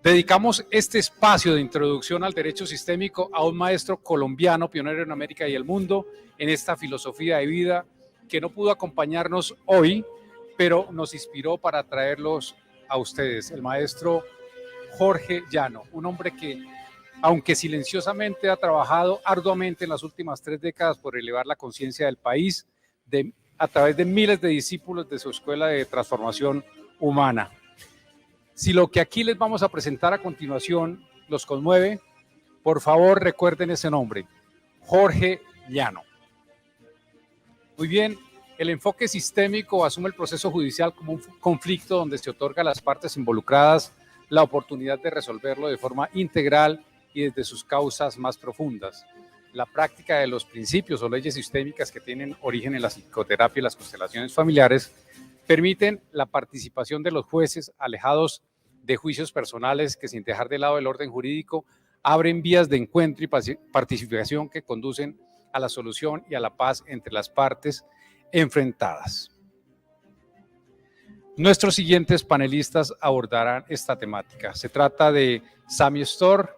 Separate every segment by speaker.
Speaker 1: Dedicamos este espacio de introducción al derecho sistémico a un maestro colombiano, pionero en América y el mundo, en esta filosofía de vida, que no pudo acompañarnos hoy, pero nos inspiró para traerlos a ustedes, el maestro Jorge Llano, un hombre que, aunque silenciosamente ha trabajado arduamente en las últimas 3 décadas por elevar la conciencia del país a través de miles de discípulos de su escuela de transformación humana. Si lo que aquí les vamos a presentar a continuación los conmueve, por favor recuerden ese nombre, Jorge Llano. Muy bien, el enfoque sistémico asume el proceso judicial como un conflicto donde se otorga a las partes involucradas la oportunidad de resolverlo de forma integral y desde sus causas más profundas. La práctica de los principios o leyes sistémicas que tienen origen en la psicoterapia y las constelaciones familiares permiten la participación de los jueces alejados de juicios personales que, sin dejar de lado el orden jurídico, abren vías de encuentro y participación que conducen a la solución y a la paz entre las partes enfrentadas. Nuestros siguientes panelistas abordarán esta temática. Se trata de Sami Storr,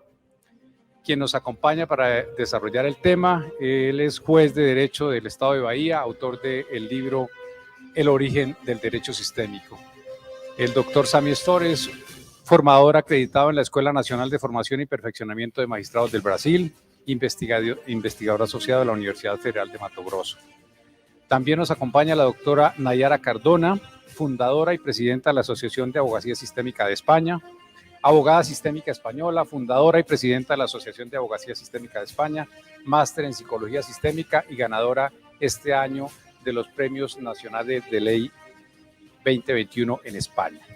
Speaker 1: quien nos acompaña para desarrollar el tema. Él es juez de Derecho del Estado de Bahía, autor del libro El origen del derecho sistémico. El doctor Sami Storr es formador acreditado en la Escuela Nacional de Formación y Perfeccionamiento de Magistrados del Brasil, investigador asociado de la Universidad Federal de Mato Grosso. También nos acompaña la doctora Nayara Cardona, fundadora y presidenta de la Asociación de Abogacía Sistémica de España, abogada sistémica española, fundadora y presidenta de la Asociación de Abogacía Sistémica de España, máster en Psicología Sistémica y ganadora este año de los Premios Nacionales de Ley 2021 en España.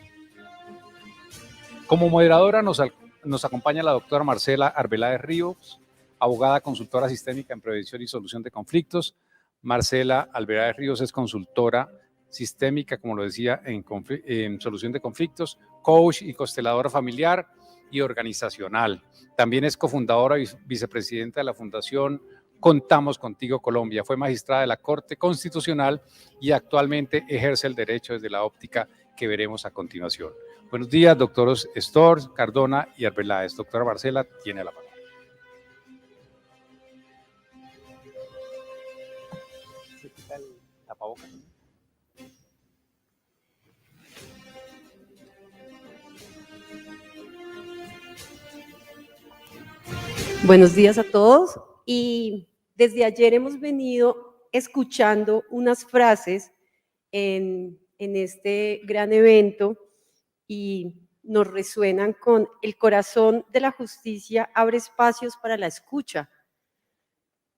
Speaker 1: Como moderadora nos acompaña la doctora Marcela Arbeláez Ríos, abogada consultora sistémica en prevención y solución de conflictos. Marcela Arbeláez Ríos es consultora sistémica, como lo decía, en solución de conflictos, coach y consteladora familiar y organizacional. También es cofundadora y vicepresidenta de la Fundación Contamos Contigo Colombia. Fue magistrada de la Corte Constitucional y actualmente ejerce el derecho desde la óptica que veremos a continuación. Buenos días, doctores Storr, Cardona y Arbeláez. Doctora Marcela, tiene la palabra. ¿Se quita el tapabocas?
Speaker 2: Buenos días a todos, y desde ayer hemos venido escuchando unas frases en este gran evento y nos resuenan con: el corazón de la justicia abre espacios para la escucha.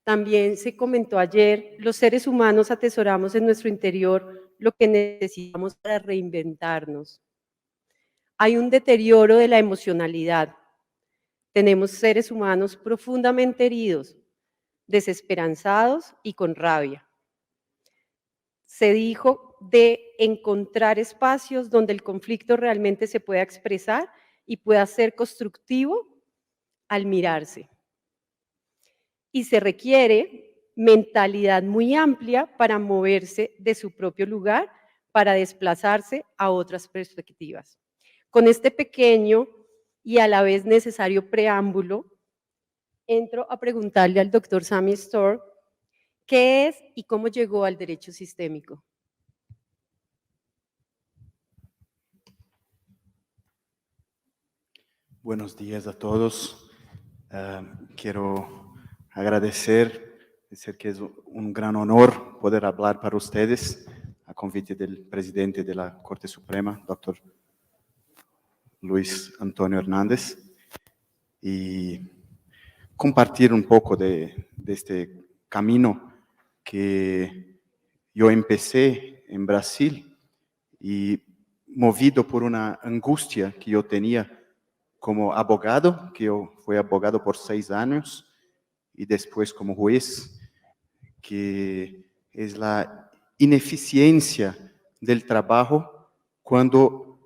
Speaker 2: También se comentó ayer: los seres humanos atesoramos en nuestro interior lo que necesitamos para reinventarnos. Hay un deterioro de la emocionalidad. Tenemos seres humanos profundamente heridos, desesperanzados y con rabia. Se dijo de encontrar espacios donde el conflicto realmente se pueda expresar y pueda ser constructivo al mirarse. Y se requiere mentalidad muy amplia para moverse de su propio lugar, para desplazarse a otras perspectivas. Con este pequeño y a la vez necesario preámbulo, entro a preguntarle al doctor Sami Storr qué es y cómo llegó al derecho sistémico.
Speaker 3: Buenos días a todos. Quiero agradecer, decir que es un gran honor poder hablar para ustedes a convite del presidente de la Corte Suprema, doctor Luis Antonio Hernández, y compartir un poco de este camino que yo empecé en Brasil y movido por una angustia que yo tenía como abogado, que yo fui abogado por 6 años, y después como juez, que es la ineficiencia del trabajo cuando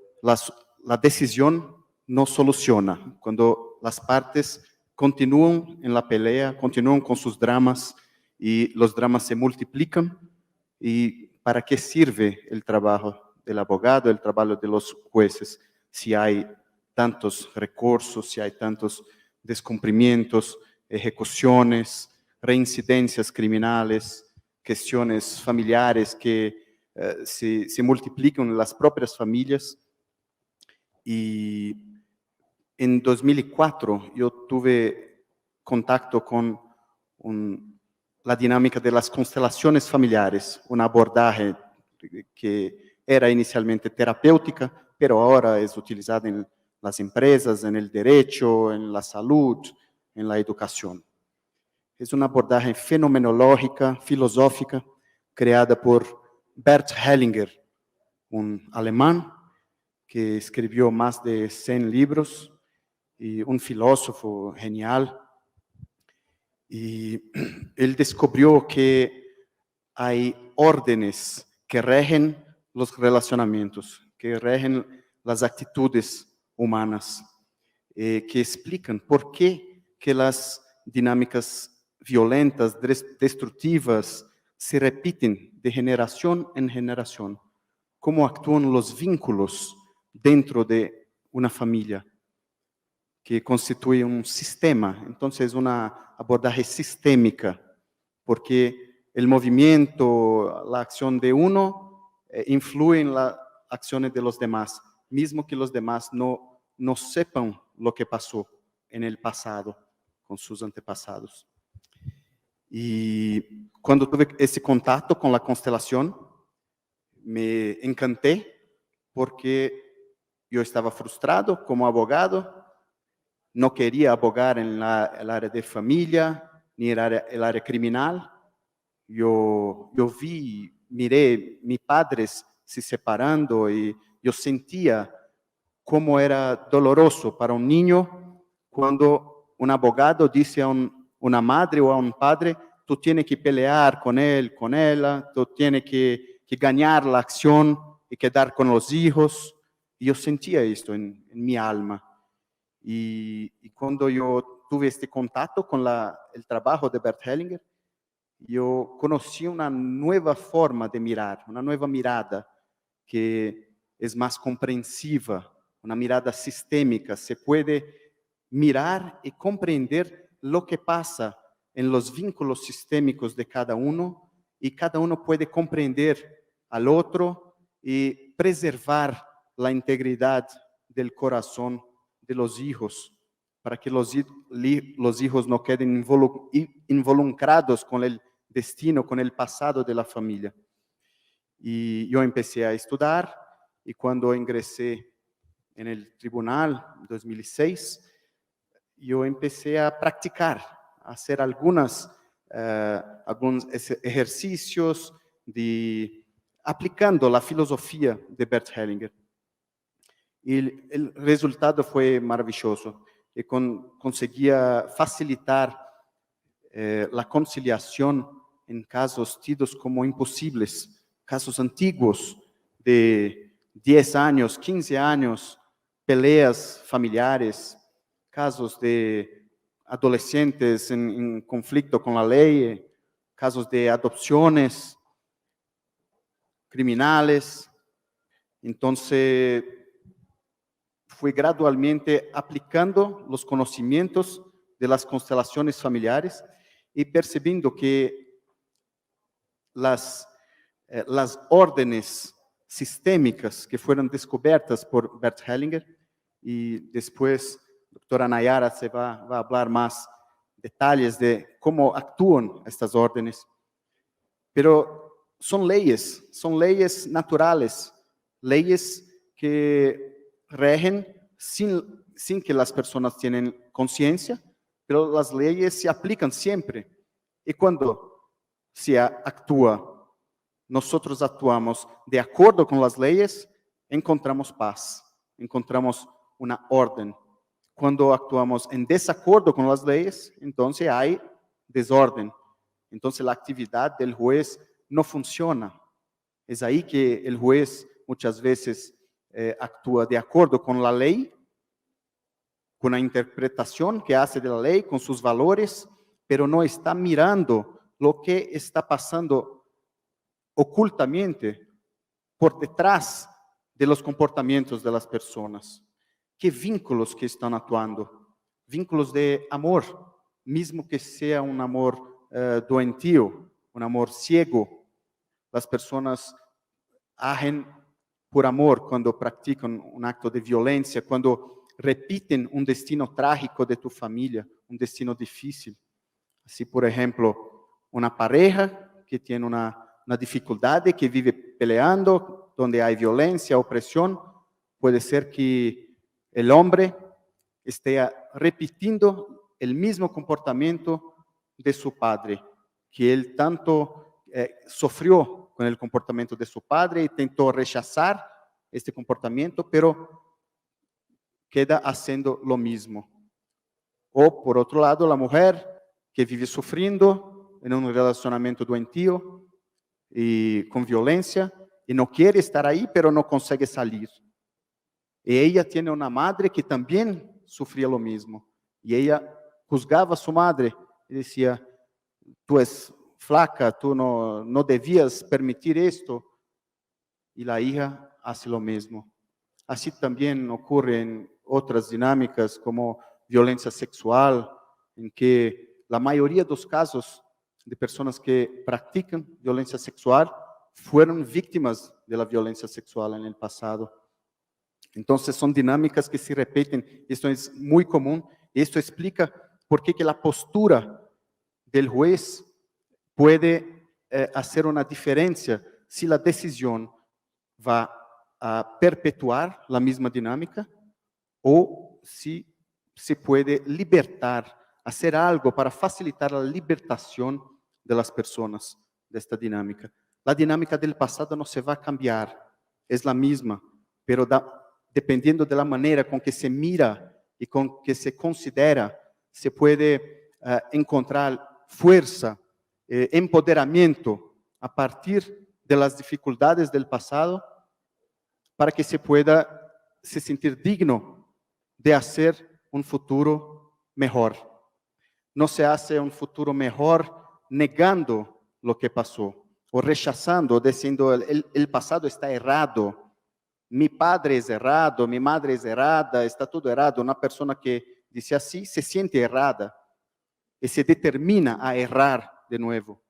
Speaker 3: la decisión no soluciona, cuando las partes continúan en la pelea, continúan con sus dramas y los dramas se multiplican. ¿Y para qué sirve el trabajo del abogado, el trabajo de los jueces, si hay tantos recursos y hay tantos descumplimientos, ejecuciones, reincidencias criminales, cuestiones familiares que se multiplican en las propias familias. Y en 2004 yo tuve contacto con la dinámica de las constelaciones familiares, un abordaje que era inicialmente terapéutica, pero ahora es utilizada en las empresas, en el derecho, en la salud, en la educación. Es un abordaje fenomenológica, filosófica, creada por Bert Hellinger, un alemán que escribió más de 100 libros y un filósofo genial. Y él descubrió que hay órdenes que rigen los relacionamientos, que rigen las actitudes humanas, que explican por qué que las dinámicas violentas, destructivas, se repiten de generación en generación, cómo actúan los vínculos dentro de una familia, que constituye un sistema. Entonces, una abordaje sistémica, porque el movimiento, la acción de uno influye en las acciones de los demás, mismo que los demás no sepan lo que pasó en el pasado con sus antepasados. Y cuando tuve ese contacto con la constelación, me encanté porque yo estaba frustrado como abogado, no quería abogar en el área de familia, ni el área criminal. Yo miré mis padres se separando y yo sentía cómo era doloroso para un niño cuando un abogado dice a una madre o a un padre, tú tienes que pelear con él, con ella, tú tienes que ganar la acción y quedar con los hijos. Y yo sentía esto en mi alma. Y cuando yo tuve este contacto con el trabajo de Bert Hellinger, yo conocí una nueva forma de mirar, una nueva mirada que es más comprensiva, una mirada sistémica. Se puede mirar y comprender lo que pasa en los vínculos sistémicos de cada uno, y cada uno puede comprender al otro y preservar la integridad del corazón de los hijos, para que los hijos no queden involucrados con el destino, con el pasado de la familia. Y yo empecé a estudiar, y cuando ingresé en el tribunal en 2006, yo empecé a practicar, a hacer algunos ejercicios aplicando la filosofía de Bert Hellinger. Y el resultado fue maravilloso. Y conseguía facilitar la conciliación en casos tidos como imposibles, casos antiguos de 10 años, 15 años, peleas familiares, casos de adolescentes en conflicto con la ley, casos de adopciones criminales. Entonces, fui gradualmente aplicando los conocimientos de las constelaciones familiares y percibiendo que las órdenes sistémicas que fueron descubiertas por Bert Hellinger, y después doctora Nayara se va a hablar más detalles de cómo actúan estas órdenes, pero son leyes naturales, leyes que rigen sin que las personas tienen conciencia, pero las leyes se aplican siempre. Y cuando se actúa, nosotros actuamos de acuerdo con las leyes, encontramos paz, encontramos una orden. Cuando actuamos en desacuerdo con las leyes, entonces hay desorden. Entonces la actividad del juez no funciona. Es ahí que el juez muchas veces actúa de acuerdo con la ley, con la interpretación que hace de la ley, con sus valores, pero no está mirando lo que está pasando ocultamente por detrás de los comportamientos de las personas, qué vínculos que están actuando, vínculos de amor, mismo que sea un amor doentio, un amor ciego. Las personas hacen por amor cuando practican un acto de violencia, cuando repiten un destino trágico de tu familia, un destino difícil. Así, por ejemplo, una pareja que tiene una dificultad, que vive peleando, donde hay violencia, opresión, puede ser que el hombre esté repitiendo el mismo comportamiento de su padre, que él tanto sufrió con el comportamiento de su padre y intentó rechazar este comportamiento, pero queda haciendo lo mismo. O, por otro lado, la mujer que vive sufriendo en un relacionamiento doentio y con violencia y no quiere estar ahí, pero no consigue salir. Y ella tiene una madre que también sufría lo mismo. Y ella juzgaba a su madre y decía, tú eres flaca, tú no debías permitir esto. Y la hija hace lo mismo. Así también ocurre en otras dinámicas como violencia sexual, en que la mayoría de los casos de personas que practican violencia sexual fueron víctimas de la violencia sexual en el pasado. Entonces son dinámicas que se repiten. Esto es muy común. Esto explica por qué que la postura del juez puede hacer una diferencia si la decisión va a perpetuar la misma dinámica o si se puede libertar, hacer algo para facilitar la libertación de las personas de esta dinámica. La dinámica del pasado no se va a cambiar, es la misma, pero dependiendo de la manera con que se mira y con que se considera, se puede encontrar fuerza, empoderamiento a partir de las dificultades del pasado para que se pueda se sentir digno de hacer un futuro mejor. No se hace un futuro mejor negando lo que pasó o rechazando, diciendo el pasado está errado. Mi padre es errado, mi madre es errada, está todo errado. Una persona que dice así se siente errada y se determina a errar de nuevo.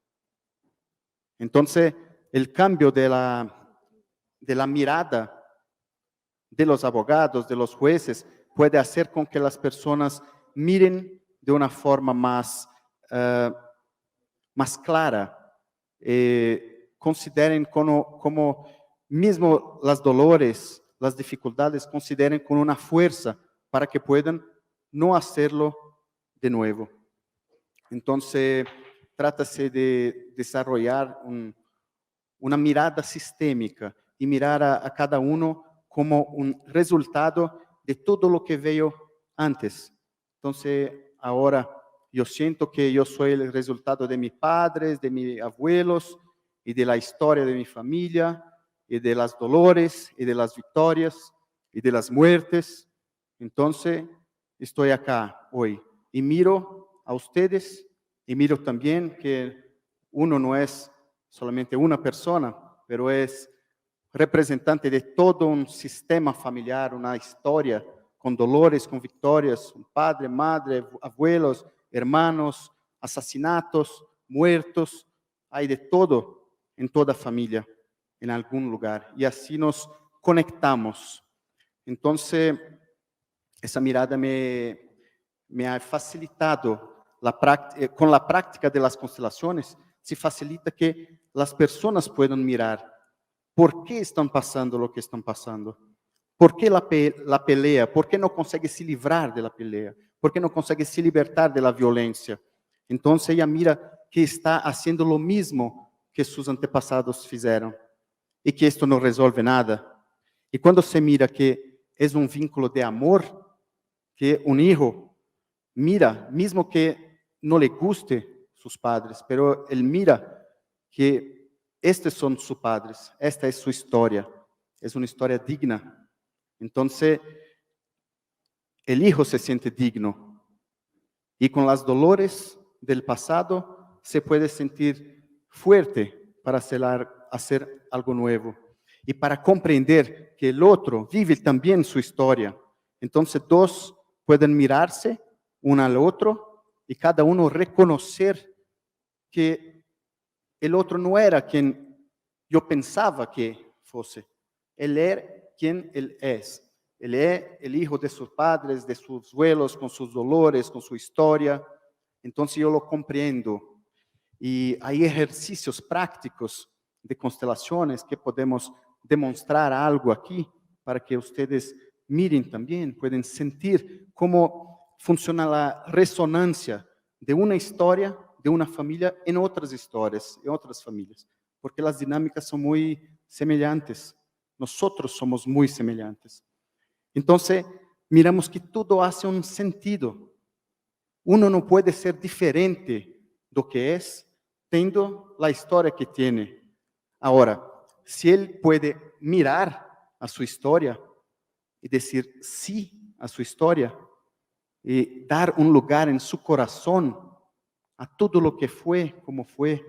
Speaker 3: Entonces, el cambio de la mirada de los abogados, de los jueces, puede hacer con que las personas miren de una forma más clara, consideren como mismo las dolores, las dificultades, consideren con una fuerza para que puedan no hacerlo de nuevo. Entonces, trátase de desarrollar una mirada sistémica y mirar a cada uno como un resultado de todo lo que veio antes. Entonces, ahora yo siento que yo soy el resultado de mis padres, de mis abuelos y de la historia de mi familia y de las dolores y de las victorias y de las muertes. Entonces, estoy acá hoy y miro a ustedes y miro también que uno no es solamente una persona, pero es representante de todo un sistema familiar, una historia con dolores, con victorias, un padre, madre, abuelos, hermanos, asesinatos, muertos, hay de todo en toda familia, en algún lugar. Y así nos conectamos. Entonces, esa mirada me ha facilitado, con la práctica de las constelaciones, se facilita que las personas puedan mirar por qué están pasando lo que están pasando. ¿Por qué la pelea? ¿Por qué no consigue se livrar de la pelea? ¿Por qué no consigue se libertar de la violencia? Entonces ella mira que está haciendo lo mismo que sus antepasados fizeram y que esto no resuelve nada. Y cuando se mira que es un vínculo de amor, que un hijo mira, mismo que no le guste sus padres, pero él mira que estos son sus padres, esta es su historia, es una historia digna. Entonces, el hijo se siente digno y con las dolores del pasado se puede sentir fuerte para hacer algo nuevo y para comprender que el otro vive también su historia Entonces, dos pueden mirarse uno al otro y cada uno reconocer que el otro no era quien yo pensaba que fuese. Él era quien él es. Él es el hijo de sus padres, de sus abuelos, con sus dolores, con su historia. Entonces yo lo comprendo. Y hay ejercicios prácticos de constelaciones que podemos demostrar algo aquí para que ustedes miren también, pueden sentir cómo funciona la resonancia de una historia, de una familia en otras historias, en otras familias, porque las dinámicas son muy semejantes. Nosotros somos muy semejantes. Entonces, miramos que todo hace un sentido. Uno no puede ser diferente do que es, tendo la historia que tiene. Ahora, si él puede mirar a su historia y decir sí a su historia y dar un lugar en su corazón a todo lo que fue, como fue,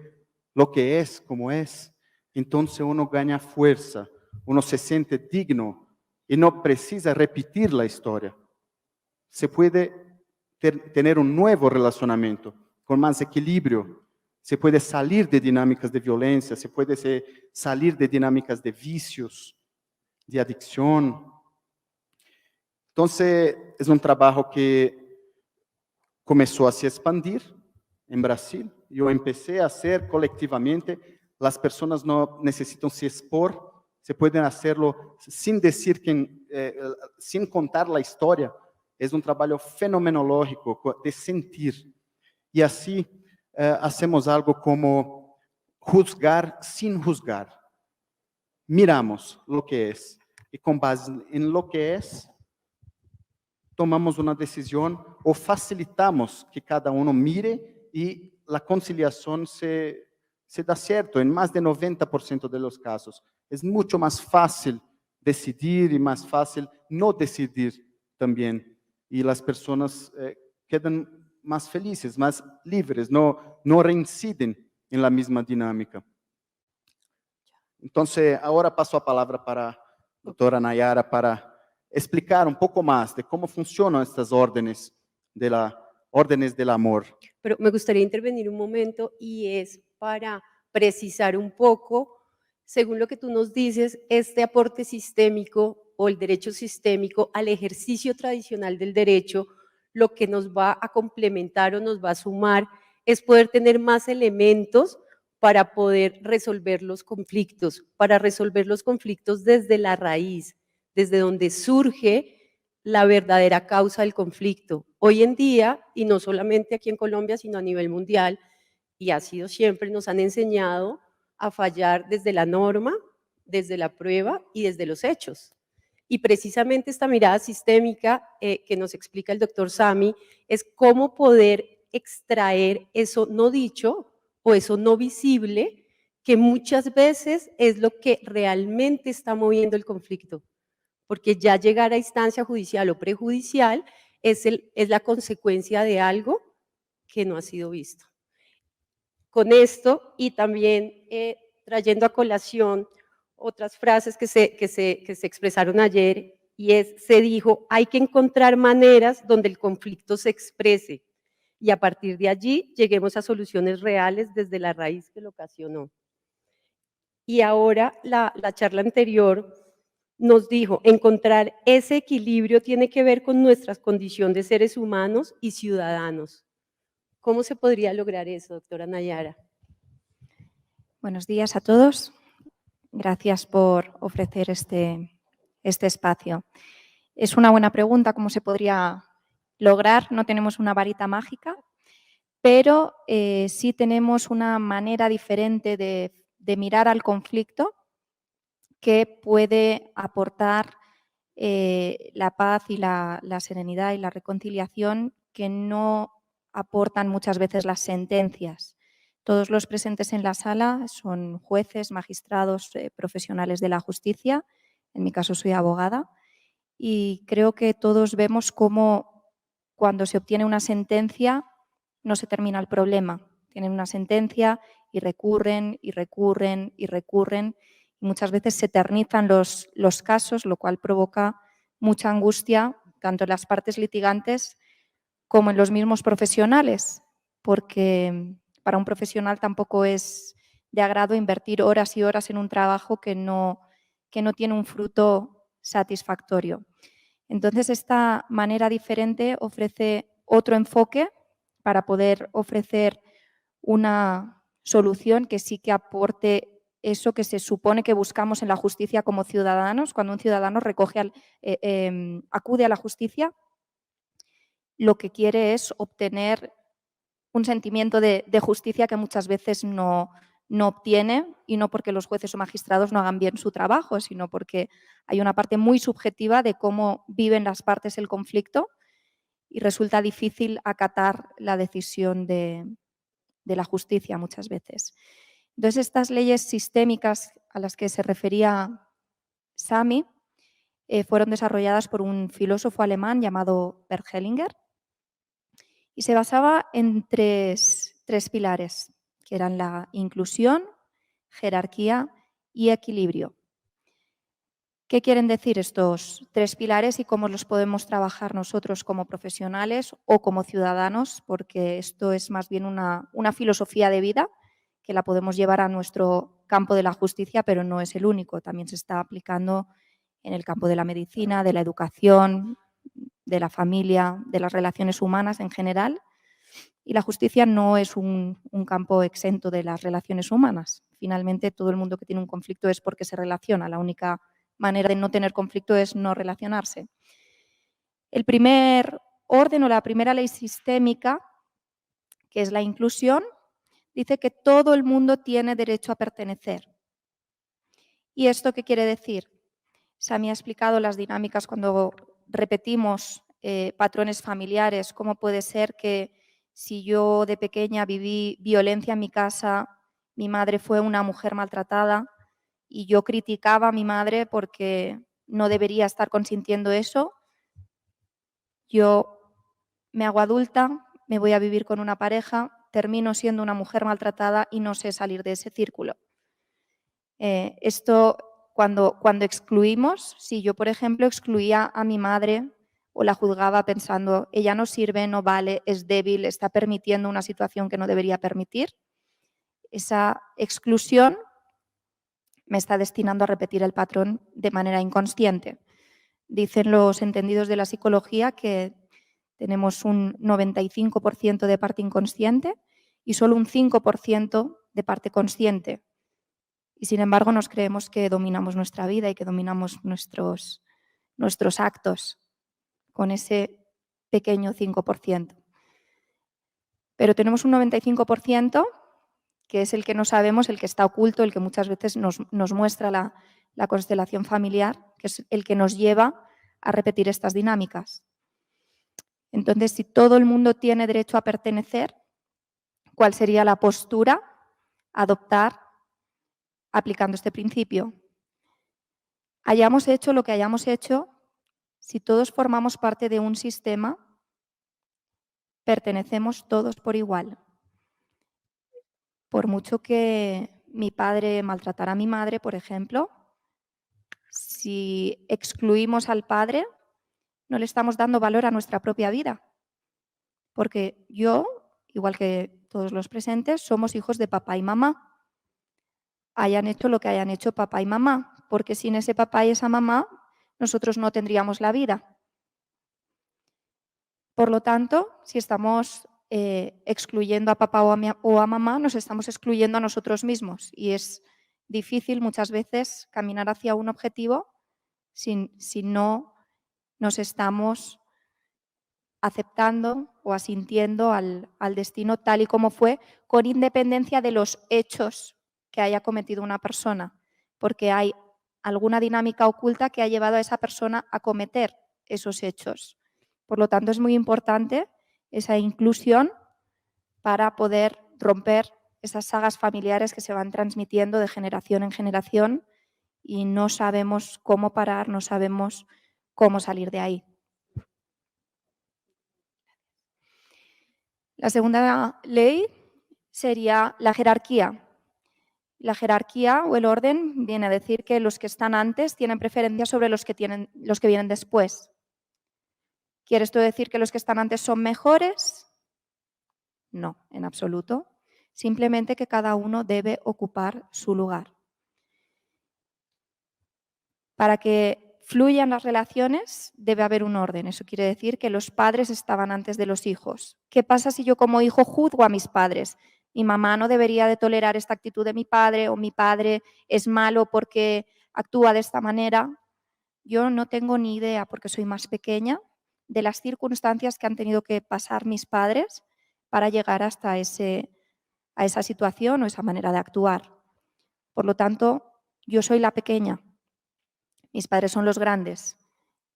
Speaker 3: lo que es, como es, entonces uno gana fuerza, uno se siente digno y no precisa repetir la historia. Se puede tener un nuevo relacionamiento con más equilibrio. Se puede salir de dinámicas de violencia, se puede salir de dinámicas de vicios, de adicción. Entonces, es un trabajo que comenzó a se expandir en Brasil. Yo empecé a hacer colectivamente. Las personas no necesitan se expor, se pueden hacerlo sin decir sin contar la historia. Es un trabajo fenomenológico de sentir. Y así hacemos algo como juzgar sin juzgar. Miramos lo que es y con base en lo que es, tomamos una decisión o facilitamos que cada uno mire y la conciliación se da cierto en más de 90% de los casos. Es mucho más fácil decidir y más fácil no decidir también. Y las personas quedan más felices, más libres, no reinciden en la misma dinámica. Entonces, ahora paso a palabra para a doutora Nayara para explicar un poco más de cómo funcionan estas órdenes del amor.
Speaker 2: Pero me gustaría intervenir un momento y es para precisar un poco, según lo que tú nos dices, este aporte sistémico o el derecho sistémico al ejercicio tradicional del derecho, lo que nos va a complementar o nos va a sumar es poder tener más elementos para poder resolver los conflictos, desde la raíz, desde donde surge la verdadera causa del conflicto. Hoy en día, y no solamente aquí en Colombia, sino a nivel mundial, y ha sido siempre, nos han enseñado a fallar desde la norma, desde la prueba y desde los hechos. Y precisamente esta mirada sistémica que nos explica el doctor Sami es cómo poder extraer eso no dicho o eso no visible, que muchas veces es lo que realmente está moviendo el conflicto. Porque ya llegar a instancia judicial o prejudicial es la consecuencia de algo que no ha sido visto. Con esto y también trayendo a colación otras frases que se expresaron ayer, y se dijo, hay que encontrar maneras donde el conflicto se exprese y a partir de allí lleguemos a soluciones reales desde la raíz que lo ocasionó. Y ahora la charla anterior nos dijo, encontrar ese equilibrio tiene que ver con nuestra condición de seres humanos y ciudadanos. ¿Cómo se podría lograr eso, doctora Nayara?
Speaker 4: Buenos días a todos. Gracias por ofrecer este espacio. Es una buena pregunta, ¿cómo se podría lograr? No tenemos una varita mágica, pero sí tenemos una manera diferente de mirar al conflicto que puede aportar la paz y la serenidad y la reconciliación que no aportan muchas veces las sentencias. Todos los presentes en la sala son jueces, magistrados, profesionales de la justicia. En mi caso soy abogada y creo que todos vemos cómo cuando se obtiene una sentencia no se termina el problema. Tienen una sentencia y recurren y recurren y recurren y muchas veces se eternizan los casos, lo cual provoca mucha angustia tanto en las partes litigantes como en los mismos profesionales, porque para un profesional tampoco es de agrado invertir horas y horas en un trabajo que no tiene un fruto satisfactorio. Entonces, esta manera diferente ofrece otro enfoque para poder ofrecer una solución que sí que aporte eso que se supone que buscamos en la justicia como ciudadanos. Cuando un ciudadano acude a la justicia, lo que quiere es obtener un sentimiento de justicia que muchas veces no obtiene, y no porque los jueces o magistrados no hagan bien su trabajo, sino porque hay una parte muy subjetiva de cómo viven las partes el conflicto y resulta difícil acatar la decisión de la justicia muchas veces. Entonces, estas leyes sistémicas a las que se refería Sami fueron desarrolladas por un filósofo alemán llamado Bert Hellinger y se basaba en tres pilares, que eran la inclusión, jerarquía y equilibrio. ¿Qué quieren decir estos tres pilares y cómo los podemos trabajar nosotros como profesionales o como ciudadanos? Porque esto es más bien una filosofía de vida que la podemos llevar a nuestro campo de la justicia, pero no es el único. También se está aplicando en el campo de la medicina, de la educación, de la familia, de las relaciones humanas en general. Y la justicia no es un campo exento de las relaciones humanas. Finalmente, todo el mundo que tiene un conflicto es porque se relaciona. La única manera de no tener conflicto es no relacionarse. El primer orden o la primera ley sistémica, que es la inclusión, dice que todo el mundo tiene derecho a pertenecer. ¿Y esto qué quiere decir? Sami ha explicado las dinámicas cuando repetimos patrones familiares, cómo puede ser que si yo de pequeña viví violencia en mi casa, mi madre fue una mujer maltratada y yo criticaba a mi madre porque no debería estar consintiendo eso, yo me hago adulta, me voy a vivir con una pareja, termino siendo una mujer maltratada y no sé salir de ese círculo. Esto cuando excluimos, si yo, por ejemplo, excluía a mi madre o la juzgaba pensando, ella no sirve, no vale, es débil, está permitiendo una situación que no debería permitir, esa exclusión me está destinando a repetir el patrón de manera inconsciente. Dicen los entendidos de la psicología que tenemos un 95% de parte inconsciente y solo un 5% de parte consciente. Y sin embargo nos creemos que dominamos nuestra vida y que dominamos nuestros actos con ese pequeño 5%. Pero tenemos un 95% que es el que no sabemos, el que está oculto, el que muchas veces nos muestra la constelación familiar, que es el que nos lleva a repetir estas dinámicas. Entonces, si todo el mundo tiene derecho a pertenecer, ¿cuál sería la postura a adoptar aplicando este principio? Hayamos hecho lo que hayamos hecho, si todos formamos parte de un sistema, pertenecemos todos por igual. Por mucho que mi padre maltratara a mi madre, por ejemplo, si excluimos al padre, no le estamos dando valor a nuestra propia vida. Porque yo, igual que todos los presentes, somos hijos de papá y mamá. Hayan hecho lo que hayan hecho papá y mamá, porque sin ese papá y esa mamá nosotros no tendríamos la vida. Por lo tanto, si estamos excluyendo a papá o a mamá, nos estamos excluyendo a nosotros mismos y es difícil muchas veces caminar hacia un objetivo si no nos estamos aceptando o asintiendo al destino tal y como fue, con independencia de los hechos que haya cometido una persona, porque hay alguna dinámica oculta que ha llevado a esa persona a cometer esos hechos. Por lo tanto, es muy importante esa inclusión para poder romper esas sagas familiares que se van transmitiendo de generación en generación y no sabemos cómo parar, no sabemos cómo salir de ahí. La segunda ley sería la jerarquía. La jerarquía o el orden viene a decir que los que están antes tienen preferencia sobre los que vienen después. ¿Quiere esto decir que los que están antes son mejores? No, en absoluto. Simplemente que cada uno debe ocupar su lugar. Para que fluyan las relaciones debe haber un orden. Eso quiere decir que los padres estaban antes de los hijos. ¿Qué pasa si yo como hijo juzgo a mis padres? Mi mamá no debería de tolerar esta actitud de mi padre, o mi padre es malo porque actúa de esta manera. Yo no tengo ni idea, porque soy más pequeña, de las circunstancias que han tenido que pasar mis padres para llegar hasta a esa situación o esa manera de actuar. Por lo tanto, yo soy la pequeña. Mis padres son los grandes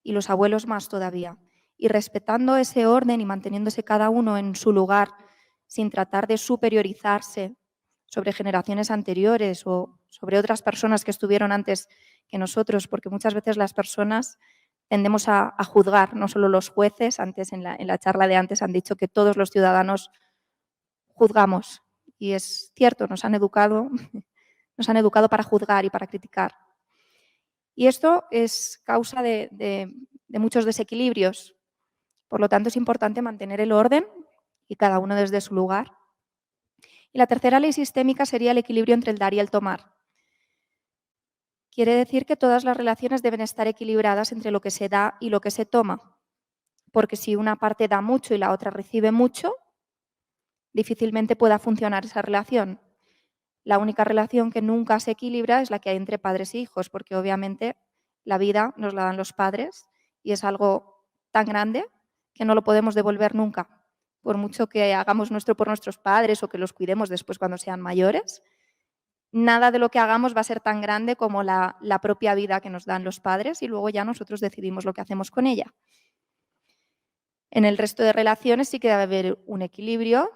Speaker 4: y los abuelos más todavía. Y respetando ese orden y manteniéndose cada uno en su lugar, sin tratar de superiorizarse sobre generaciones anteriores o sobre otras personas que estuvieron antes que nosotros, porque muchas veces las personas tendemos a juzgar, no solo los jueces. Antes en la charla de antes han dicho que todos los ciudadanos juzgamos, y es cierto, nos han educado para juzgar y para criticar. Y esto es causa de muchos desequilibrios. Por lo tanto, es importante mantener el orden y cada uno desde su lugar. Y la tercera ley sistémica sería el equilibrio entre el dar y el tomar. Quiere decir que todas las relaciones deben estar equilibradas entre lo que se da y lo que se toma. Porque si una parte da mucho y la otra recibe mucho, difícilmente pueda funcionar esa relación. La única relación que nunca se equilibra es la que hay entre padres e hijos, porque obviamente la vida nos la dan los padres y es algo tan grande que no lo podemos devolver nunca. Por mucho que hagamos nuestro por nuestros padres o que los cuidemos después cuando sean mayores, nada de lo que hagamos va a ser tan grande como la propia vida que nos dan los padres, y luego ya nosotros decidimos lo que hacemos con ella. En el resto de relaciones sí que debe haber un equilibrio,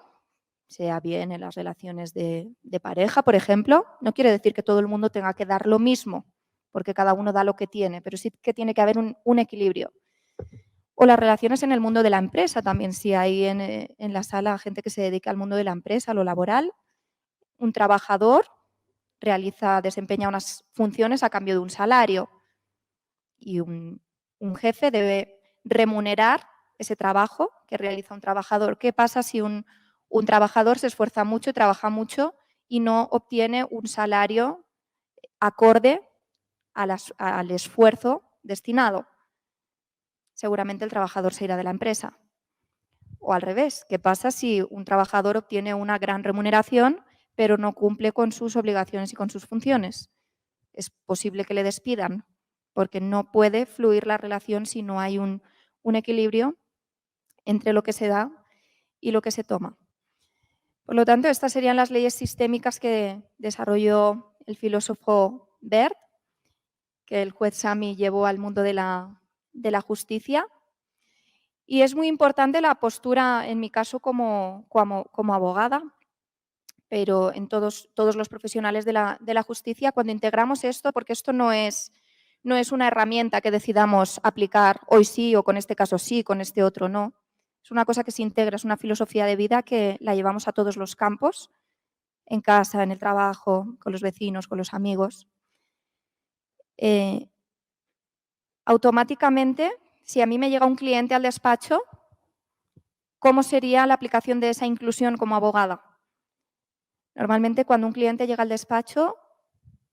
Speaker 4: sea bien en las relaciones de pareja, por ejemplo. No quiere decir que todo el mundo tenga que dar lo mismo, porque cada uno da lo que tiene, pero sí que tiene que haber un equilibrio. O las relaciones en el mundo de la empresa también. Si hay en la sala gente que se dedica al mundo de la empresa, a lo laboral, un trabajador desempeña unas funciones a cambio de un salario, y un jefe debe remunerar ese trabajo que realiza un trabajador. ¿Qué pasa si un trabajador se esfuerza mucho, trabaja mucho y no obtiene un salario acorde al esfuerzo destinado? Seguramente el trabajador se irá de la empresa. O al revés, ¿qué pasa si un trabajador obtiene una gran remuneración pero no cumple con sus obligaciones y con sus funciones? Es posible que le despidan, porque no puede fluir la relación si no hay un equilibrio entre lo que se da y lo que se toma. Por lo tanto, estas serían las leyes sistémicas que desarrolló el filósofo Bert, que el juez Sami llevó al mundo de la justicia. Y es muy importante la postura, en mi caso, como abogada, pero en todos los profesionales de la justicia, cuando integramos esto, porque esto no es una herramienta que decidamos aplicar hoy sí, o con este caso sí, con este otro no. Es una cosa que se integra, es una filosofía de vida que la llevamos a todos los campos, en casa, en el trabajo, con los vecinos, con los amigos. Automáticamente, si a mí me llega un cliente al despacho, ¿cómo sería la aplicación de esa inclusión como abogada? Normalmente, cuando un cliente llega al despacho,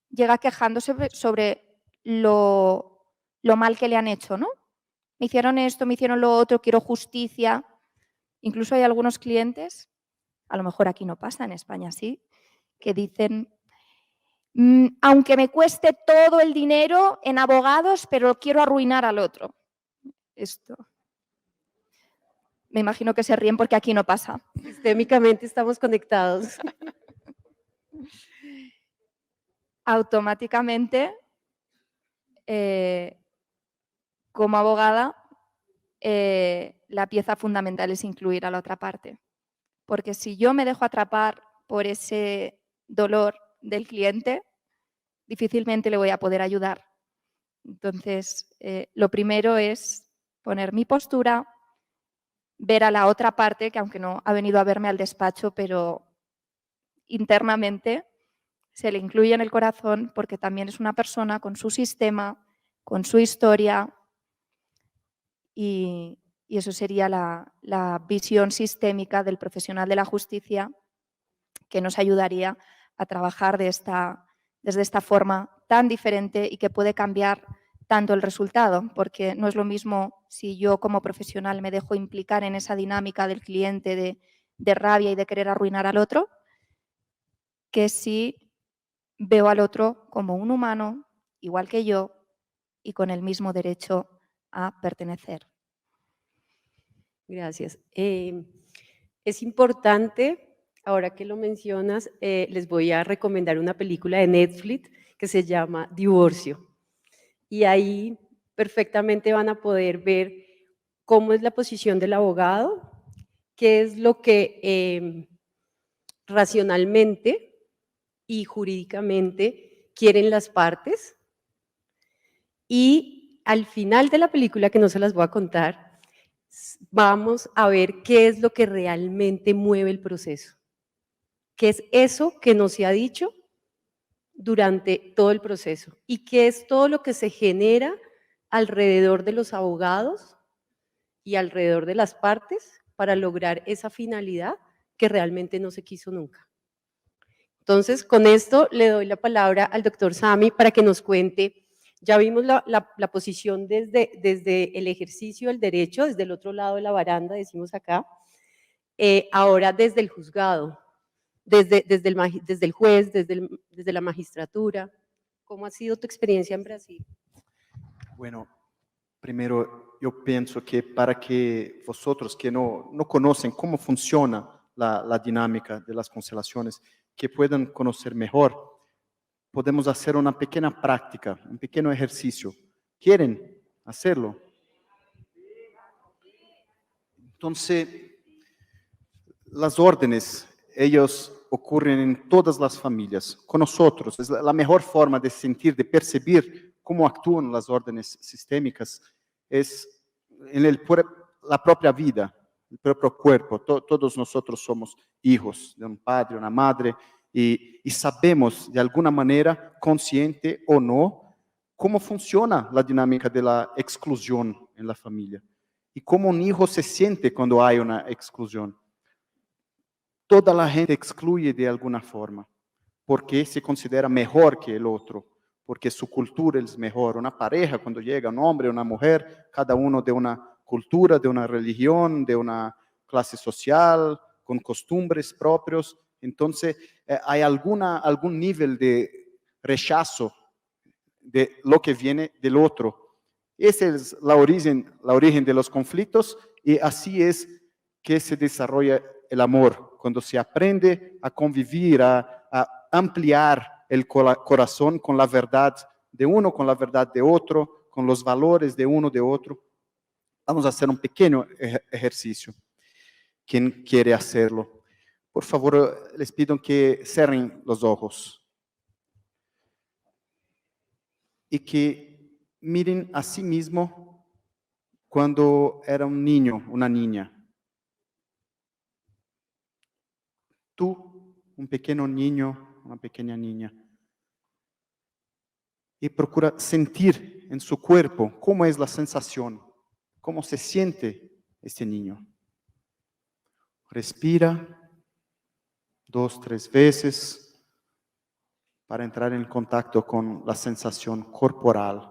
Speaker 4: llega quejándose sobre lo mal que le han hecho, ¿no? Me hicieron esto, me hicieron lo otro, quiero justicia. Incluso hay algunos clientes, a lo mejor aquí no pasa, en España sí, que dicen, aunque me cueste todo el dinero en abogados, pero quiero arruinar al otro. Esto. Me imagino que se ríen porque aquí no pasa.
Speaker 2: Sistémicamente estamos conectados.
Speaker 4: Automáticamente, como abogada, la pieza fundamental es incluir a la otra parte. Porque si yo me dejo atrapar por ese dolor del cliente, difícilmente le voy a poder ayudar. Entonces, lo primero es poner mi postura, ver a la otra parte, que aunque no ha venido a verme al despacho, pero internamente se le incluye en el corazón, porque también es una persona con su sistema, con su historia, y y eso sería la visión sistémica del profesional de la justicia que nos ayudaría a trabajar desde esta forma tan diferente y que puede cambiar tanto el resultado, porque no es lo mismo si yo como profesional me dejo implicar en esa dinámica del cliente de rabia y de querer arruinar al otro, que si veo al otro como un humano, igual que yo, y con el mismo derecho a pertenecer.
Speaker 2: Gracias. Es importante, ahora que lo mencionas, les voy a recomendar una película de Netflix que se llama Divorcio. Y ahí perfectamente van a poder ver cómo es la posición del abogado, qué es lo que racionalmente y jurídicamente quieren las partes. Y al final de la película, que no se las voy a contar, vamos a ver qué es lo que realmente mueve el proceso. ¿Qué es eso que no se ha dicho durante todo el proceso? ¿Y qué es todo lo que se genera alrededor de los abogados y alrededor de las partes para lograr esa finalidad que realmente no se quiso nunca? Entonces, con esto le doy la palabra al doctor Sami para que nos cuente. Ya vimos la posición desde el ejercicio del derecho, desde el otro lado de la baranda, decimos acá. Ahora desde el juzgado, desde el juez, desde la magistratura. ¿Cómo ha sido tu experiencia en Brasil?
Speaker 3: Bueno, primero yo pienso que para que vosotros que no conocen cómo funciona la dinámica de las constelaciones, que puedan conocer mejor, podemos hacer una pequeña práctica, un pequeño ejercicio. ¿Quieren hacerlo? Entonces, las órdenes, ellas ocurren en todas las familias, con nosotros. Es la mejor forma de sentir, de percibir cómo actúan las órdenes sistémicas, es en la propia vida, el propio cuerpo. Todos nosotros somos hijos de un padre, una madre, y sabemos de alguna manera, consciente o no, cómo funciona la dinámica de la exclusión en la familia y cómo un hijo se siente cuando hay una exclusión. Toda la gente excluye de alguna forma, porque se considera mejor que el otro, porque su cultura es mejor. Una pareja, cuando llega un hombre, una mujer, cada uno de una cultura, de una religión, de una clase social, con costumbres propios. Entonces, hay algún nivel de rechazo de lo que viene del otro. Esa es la origen de los conflictos, y así es que se desarrolla el amor, cuando se aprende a convivir, a ampliar el corazón con la verdad de uno, con la verdad de otro, con los valores de uno, de otro. Vamos a hacer un pequeño ejercicio. ¿Quién quiere hacerlo? Por favor, les pido que cierren los ojos y que miren a sí mismo cuando era un niño, una niña. Tú, un pequeño niño, una pequeña niña. Y procura sentir en su cuerpo cómo es la sensación, cómo se siente este niño. Respira 2, 3 veces para entrar en contacto con la sensación corporal.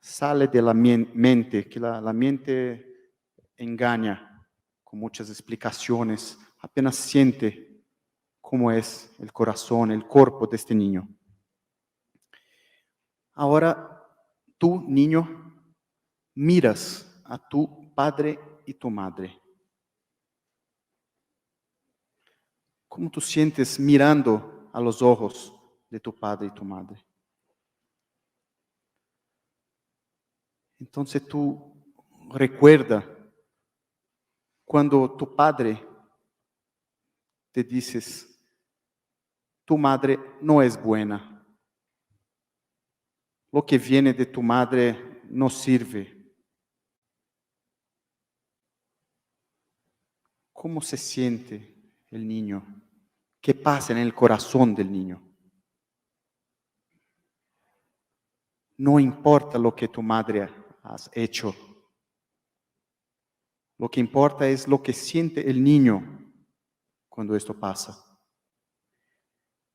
Speaker 3: Sale de la mente, que la mente engaña con muchas explicaciones. Apenas siente cómo es el corazón, el cuerpo de este niño. Ahora, tú, niño, miras a tu padre y tu madre. ¿Cómo tú sientes mirando a los ojos de tu padre y tu madre? Entonces tú recuerda cuando tu padre te dices, tu madre no es buena. Lo que viene de tu madre no sirve. ¿Cómo se siente el niño? ¿Qué pasa en el corazón del niño? No importa lo que tu madre has hecho. Lo que importa es lo que siente el niño cuando esto pasa.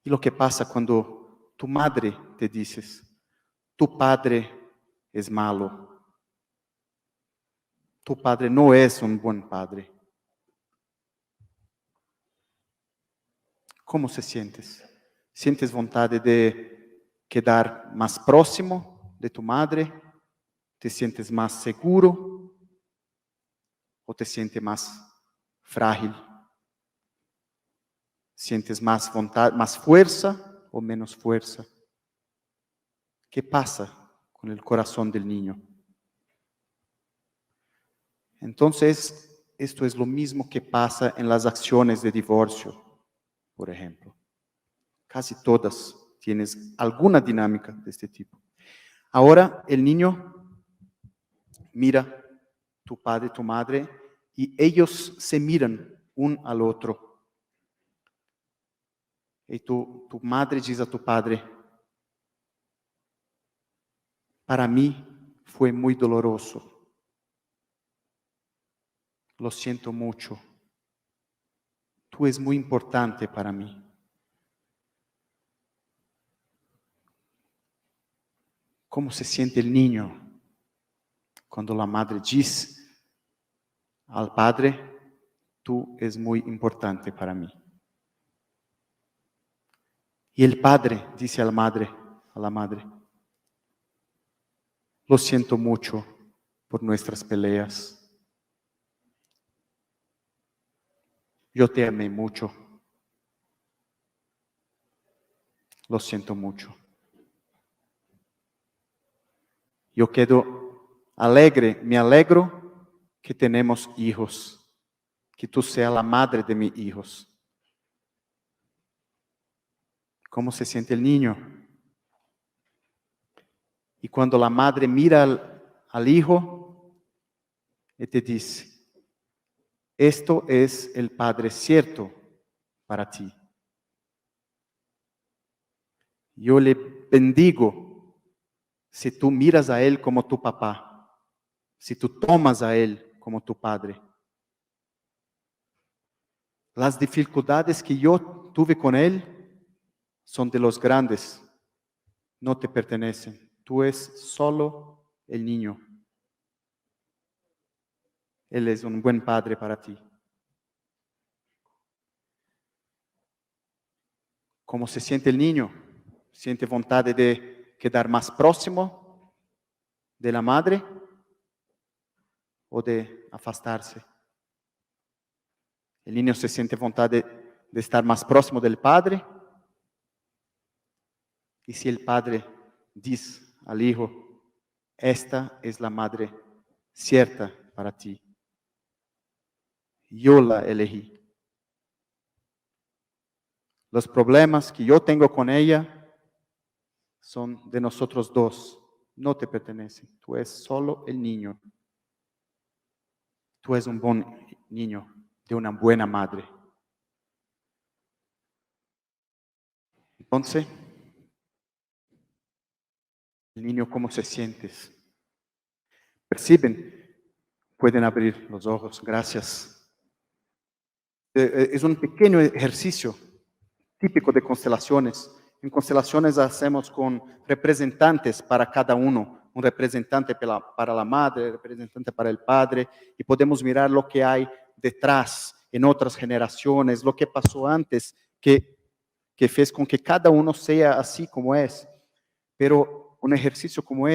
Speaker 3: Y lo que pasa cuando tu madre te dice, tu padre es malo. Tu padre no es un buen padre. ¿Cómo se sientes? ¿Sientes voluntad de quedar más próximo de tu madre? ¿Te sientes más seguro? ¿O te sientes más frágil? ¿Sientes más voluntad, más fuerza o menos fuerza? ¿Qué pasa con el corazón del niño? Entonces, esto es lo mismo que pasa en las acciones de divorcio, por ejemplo. Casi todas tienes alguna dinámica de este tipo. Ahora el niño mira tu padre, tu madre, y ellos se miran uno al otro. Y tu madre dice a tu padre, para mí fue muy doloroso. Lo siento mucho. Tú eres muy importante para mí. ¿Cómo se siente el niño cuando la madre dice al padre, tú eres muy importante para mí? Y el padre dice a la madre, lo siento mucho por nuestras peleas. Yo te amé mucho. Lo siento mucho. Yo quedo alegre, me alegro que tenemos hijos, que tú seas la madre de mis hijos. ¿Cómo se siente el niño? Y cuando la madre mira al hijo, y te dice, esto es el padre cierto para ti. Yo le bendigo si tú miras a él como tu papá, si tú tomas a él como tu padre. Las dificultades que yo tuve con él son de los grandes, no te pertenecen. Tú eres solo el niño. Él es un buen padre para ti. ¿Cómo se siente el niño? ¿Siente voluntad de quedar más próximo de la madre o de afastarse? El niño se siente voluntad de estar más próximo del padre. Y si el padre dice al hijo, esta es la madre cierta para ti. Yo la elegí. Los problemas que yo tengo con ella son de nosotros dos. No te pertenecen. Tú eres solo el niño. Tú eres un buen niño de una buena madre. Entonces, el niño, ¿cómo se siente? ¿Perciben? Pueden abrir los ojos. Gracias. Es un pequeño ejercicio típico de constelaciones. En constelaciones hacemos con representantes para cada uno. Un representante para la madre, representante para el padre. Y podemos mirar lo que hay detrás en otras generaciones, lo que pasó antes, que fez con que cada uno sea así como es. Pero un ejercicio como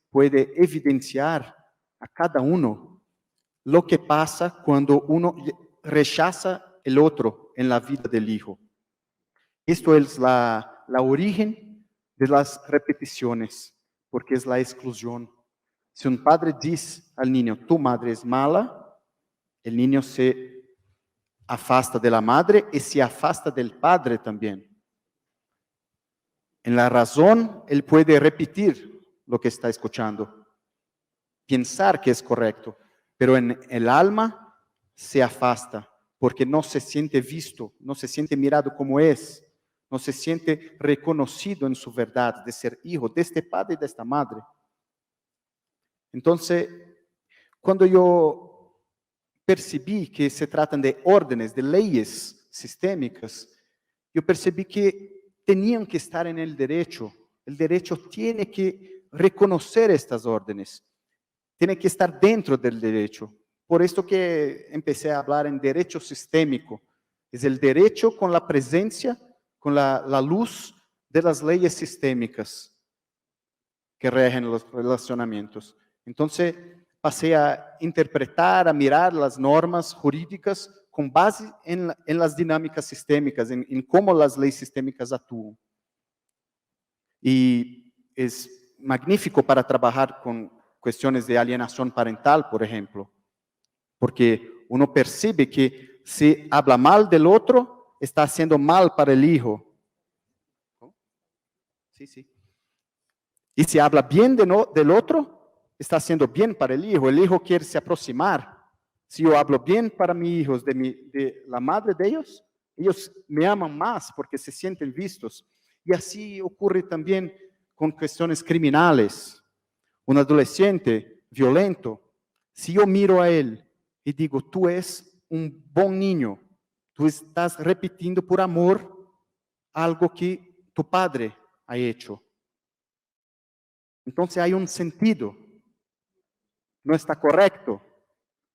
Speaker 3: puede evidenciar a cada uno lo que pasa cuando uno rechaza el otro en la vida del hijo. Esto es la origen de las repeticiones, porque es la exclusión. Si un padre dice al niño, tu madre es mala, el niño se afasta de la madre y se afasta del padre también. En la razón, él puede repetir lo que está escuchando, pensar que es correcto, pero en el alma se afasta, porque no se siente visto, no se siente mirado como es, no se siente reconocido en su verdad de ser hijo de este padre y de esta madre. Entonces, cuando yo percebí que se tratan de órdenes, de leyes sistémicas, yo percibí que tenían que estar en el derecho. El derecho tiene que reconocer estas órdenes, tiene que estar dentro del derecho. Por esto que empecé a hablar en derecho sistémico. Es el derecho con la presencia, con la luz de las leyes sistémicas que rigen los relacionamientos. Entonces, pasé a interpretar, a mirar las normas jurídicas con base en las dinámicas sistémicas, en cómo las leyes sistémicas actúan. Y es magnífico para trabajar con cuestiones de alienación parental, por ejemplo, porque uno percibe que si habla mal del otro, está haciendo mal para el hijo. Sí, sí. Y si habla bien del otro, está haciendo bien para el hijo. El hijo quiere se aproximar. Si yo hablo bien para mis hijos, de la madre de ellos me aman más porque se sienten vistos. Y así ocurre también con cuestiones criminales. Un adolescente violento, si yo miro a él y digo, tú eres un buen niño, tú estás repitiendo por amor algo que tu padre ha hecho. Entonces hay un sentido. No está correcto,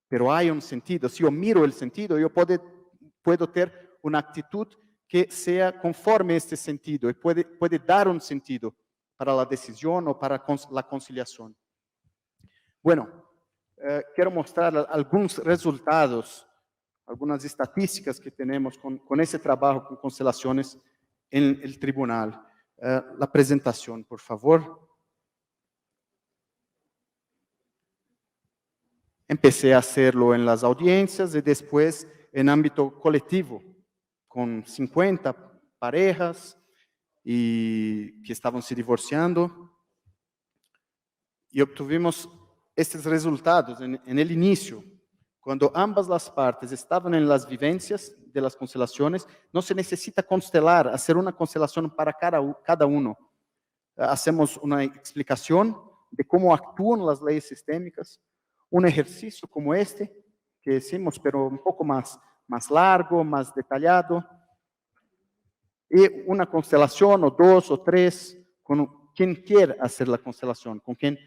Speaker 3: pero hay un sentido. Si yo miro el sentido, yo puedo tener una actitud que sea conforme a este sentido y puede dar un sentido para la decisión o para la conciliación. Bueno, quiero mostrar algunos resultados, algunas estadísticas que tenemos con ese trabajo con constelaciones en el tribunal. La presentación, por favor. Empecé a hacerlo en las audiencias y después en ámbito colectivo, con 50 parejas y que estaban se divorciando. Y obtuvimos estos resultados en el inicio. Cuando ambas las partes estaban en las vivencias de las constelaciones, no se necesita constelar, hacer una constelación para cada uno. Hacemos una explicación de cómo actúan las leyes sistémicas, un ejercicio como este, que hicimos, pero un poco más largo, más detallado, y una constelación o dos o tres con quien quiere hacer la constelación, con quien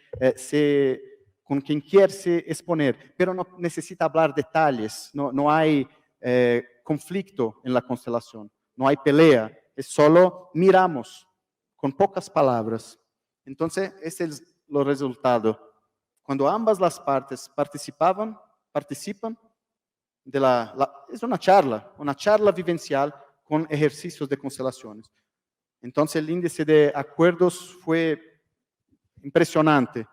Speaker 3: quiere se exponer, pero no necesita hablar detalles, no hay conflicto en la constelación, no hay pelea, es solo miramos con pocas palabras. Entonces, este es el resultado. Cuando ambas las partes participan es una charla vivencial con ejercicios de constelaciones. Entonces el índice de acuerdos fue impresionante.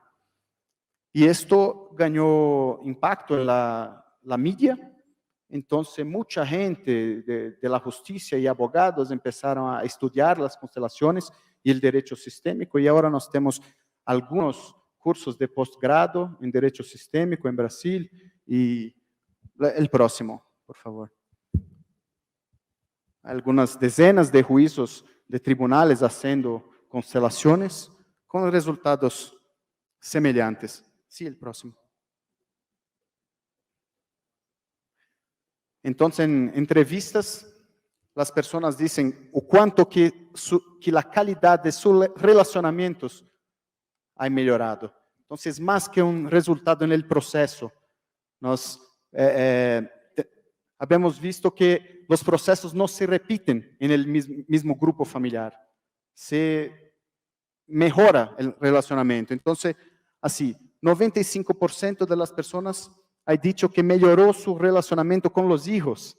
Speaker 3: Y esto ganó impacto en la media. Entonces mucha gente de la justicia y abogados empezaron a estudiar las constelaciones y el derecho sistémico. Y ahora nos tenemos algunos cursos de postgrado en Derecho Sistémico en Brasil y el próximo, por favor. Algunas decenas de juicios de tribunales haciendo constelaciones con resultados semejantes. Sí, el próximo. Entonces, en entrevistas, las personas dicen o cuánto que la calidad de sus relacionamientos ha mejorado. Entonces, más que un resultado en el proceso, nos habíamos visto que los procesos no se repiten en el mismo grupo familiar, se mejora el relacionamiento. Entonces, así, 95% de las personas han dicho que mejoró su relacionamiento con los hijos.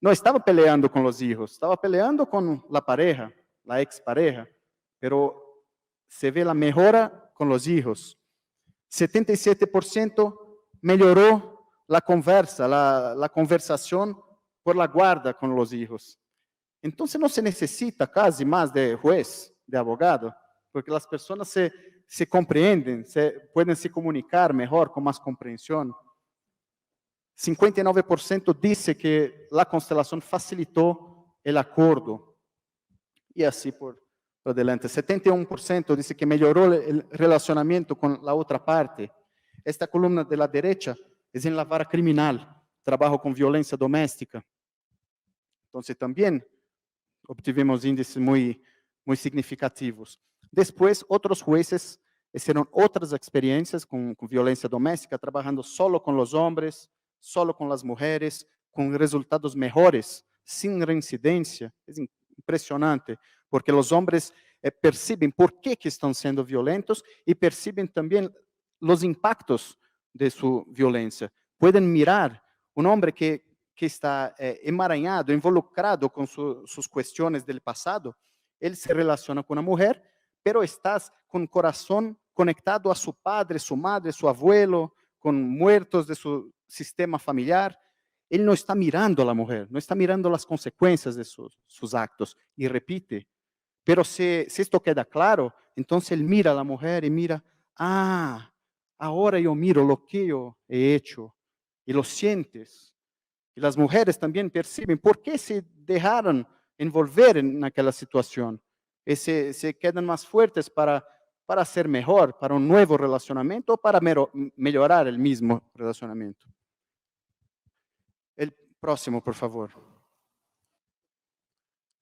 Speaker 3: No estaba peleando con los hijos, estaba peleando con la pareja, la expareja, pero se ve la mejora con los hijos. 77% mejoró la conversa, la conversación por la guarda con los hijos. Entonces no se necesita casi más de juez, de abogado, porque las personas se comprenden, pueden se comunicar mejor, con más comprensión. 59% dice que la constelación facilitó el acuerdo. Y así por adelante. 71% dice que mejoró el relacionamiento con la otra parte. Esta columna de la derecha es en la vara criminal, trabajo con violencia doméstica. Entonces también obtuvimos índices muy significativos. Después, otros jueces hicieron otras experiencias con violencia doméstica, trabajando solo con los hombres, solo con las mujeres, con resultados mejores, sin reincidencia. Es impresionante, porque los hombres perciben por qué que están siendo violentos y perciben también los impactos de su violencia. Pueden mirar un hombre que está emaranhado, involucrado con sus cuestiones del pasado. Él se relaciona con una mujer, pero estás con corazón conectado a su padre, su madre, su abuelo, con muertos de su sistema familiar. Él no está mirando a la mujer, no está mirando las consecuencias de sus actos y repite. Pero si esto queda claro, entonces él mira a la mujer y mira, ahora yo miro lo que yo he hecho, y lo sientes. Y las mujeres también perciben por qué se dejaron envolver en aquella situación. Y se quedan más fuertes para ser mejor, para un nuevo relacionamiento o para mejorar el mismo relacionamiento. El próximo, por favor.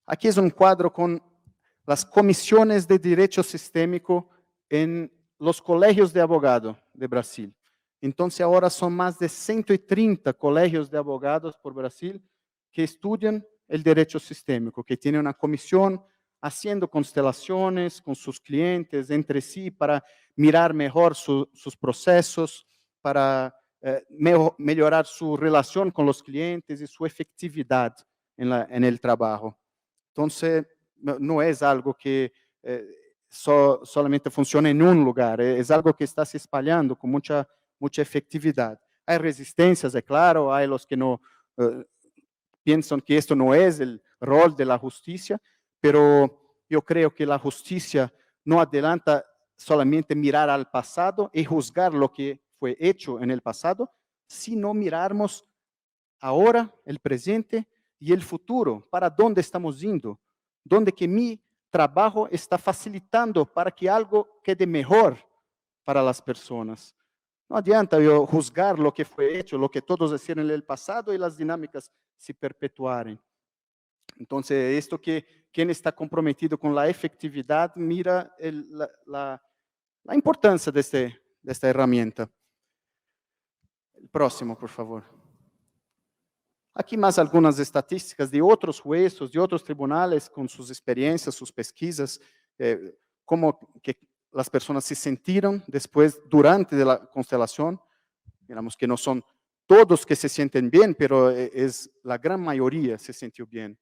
Speaker 3: Aquí es un cuadro con las comisiones de derecho sistémico en los colegios de abogado de Brasil. Entonces ahora son más de 130 colegios de abogados por Brasil que estudian el derecho sistémico, que tienen una comisión haciendo constelaciones con sus clientes entre sí para mirar mejor sus procesos, para mejorar su relación con los clientes y su efectividad en el trabajo. Entonces, no es algo que solamente funciona en un lugar, es algo que está se espalhando con mucha efectividad. Hay resistencias, es claro, hay los que no piensan que esto no es el rol de la justicia, pero yo creo que la justicia no adelanta solamente mirar al pasado y juzgar lo que fue hecho en el pasado, sino mirarnos ahora, el presente y el futuro, para dónde estamos yendo, dónde que mi trabajo está facilitando para que algo quede mejor para las personas. No adianta yo juzgar lo que fue hecho, lo que todos hicieron en el pasado y las dinámicas se perpetuaren. Entonces, esto que quien está comprometido con la efectividad mira la importancia de esta herramienta. El próximo, por favor. Aquí más algunas estadísticas de otros jueces, de otros tribunales con sus experiencias, sus pesquisas, cómo que las personas se sintieron después, durante de la constelación. Digamos que no son todos que se sienten bien, pero es la gran mayoría se sintió bien.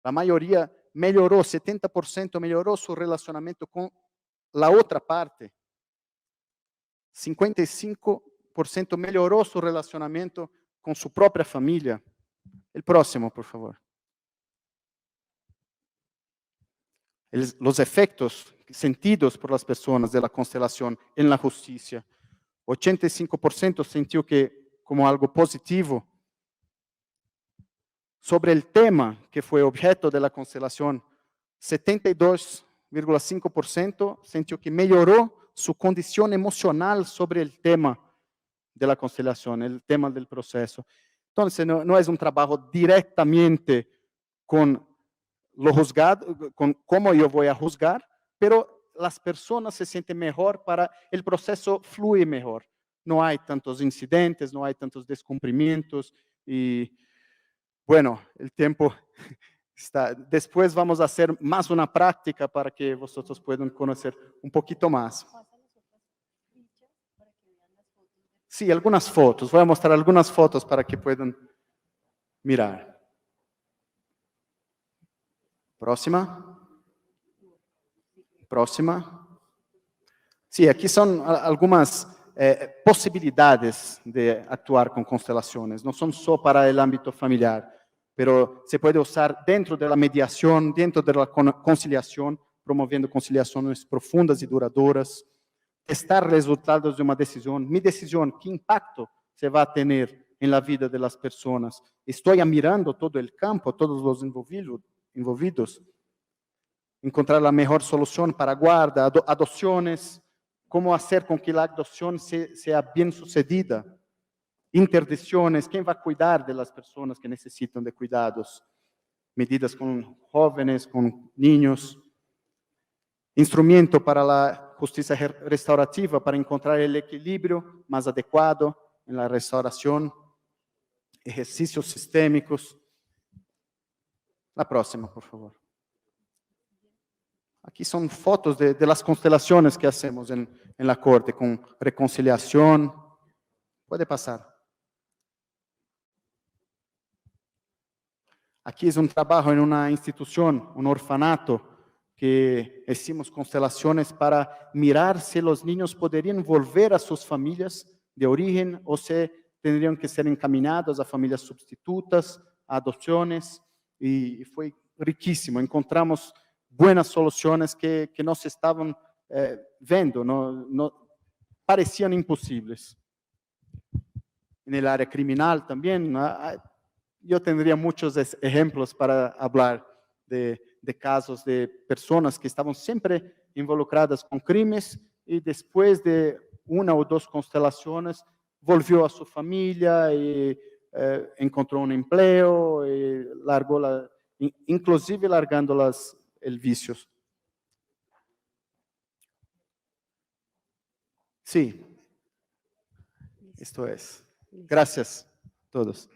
Speaker 3: La mayoría mejoró, 70% mejoró su relacionamiento con la otra parte. 55% mejoró su relacionamiento con su propia familia. El próximo, por favor. Los efectos sentidos por las personas de la constelación en la justicia. 85% sintió que como algo positivo. Sobre el tema que fue objeto de la constelación, 72,5% sintió que mejoró su condición emocional sobre el tema de la constelación, el tema del proceso. Entonces, no es un trabajo directamente con lo juzgado, con cómo yo voy a juzgar, pero las personas se sienten mejor para el proceso fluye mejor. No hay tantos incidentes, no hay tantos descumplimientos y bueno, el tiempo está. Después vamos a hacer más una práctica para que vosotros puedan conocer un poquito más. Sí, algunas fotos. Voy a mostrar algunas fotos para que puedan mirar. Próxima. Próxima. Sí, aquí son algunas posibilidades de actuar con constelaciones. No son solo para el ámbito familiar, pero se puede usar dentro de la mediación, dentro de la conciliación, promoviendo conciliaciones profundas y duradoras. Testar resultados de una decisión. Mi decisión, ¿qué impacto se va a tener en la vida de las personas? Estoy mirando todo el campo, todos los envolvidos. Encontrar la mejor solución para guarda, adopciones, cómo hacer con que la adopción sea bien sucedida. interdicciones, ¿quién va a cuidar de las personas que necesitan de cuidados? Medidas con jóvenes, con niños. Instrumento para la justicia restaurativa, para encontrar el equilibrio más adecuado en la restauración. Ejercicios sistémicos. La próxima, por favor. Aquí son fotos de las constelaciones que hacemos en la corte, con reconciliación. Puede pasar. Aquí es un trabajo en una institución, un orfanato, que hicimos constelaciones para mirar si los niños podrían volver a sus familias de origen o si tendrían que ser encaminados a familias sustitutas, a adopciones, y fue riquísimo. Encontramos buenas soluciones que no se estaban viendo, no parecían imposibles. En el área criminal también, yo tendría muchos ejemplos para hablar de casos de personas que estaban siempre involucradas con crímenes y después de una o dos constelaciones volvió a su familia y encontró un empleo y largó inclusive largando el vicio. Sí, esto es. Gracias a todos.